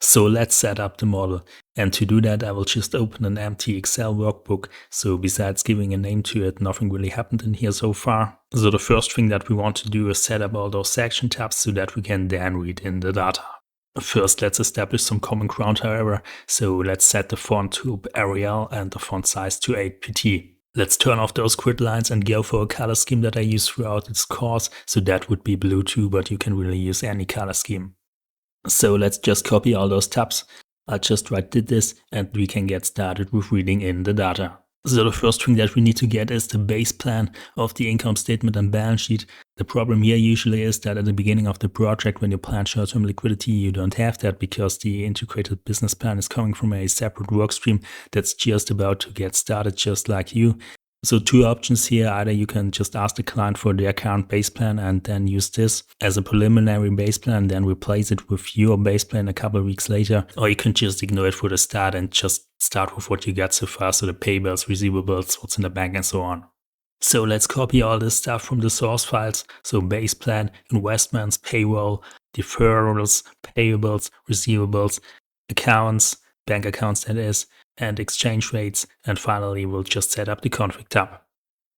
So let's set up the model. And to do that, I will just open an empty Excel workbook. So besides giving a name to it, nothing really happened in here so far. So the first thing that we want to do is set up all those section tabs so that we can then read in the data. First, let's establish some common ground, however. So let's set the font to Arial and the font size to 8pt. Let's turn off those grid lines and go for a color scheme that I use throughout this course. So that would be blue too, but you can really use any color scheme. So let's just copy all those tabs. I'll just did this and we can get started with reading in the data. So the first thing that we need to get is the base plan of the income statement and balance sheet. The problem here usually is that at the beginning of the project, when you plan short-term liquidity, you don't have that because the integrated business plan is coming from a separate workstream that's just about to get started, just like you. So two options here: either you can just ask the client for their current base plan and then use this as a preliminary base plan, then replace it with your base plan a couple of weeks later, or you can just ignore it for the start and just start with what you got so far, so the payables, receivables, what's in the bank and so on. So let's copy all this stuff from the source files. So base plan, investments, payroll, deferrals, payables, receivables, accounts, bank accounts that is, and exchange rates. And finally, we'll just set up the config tab.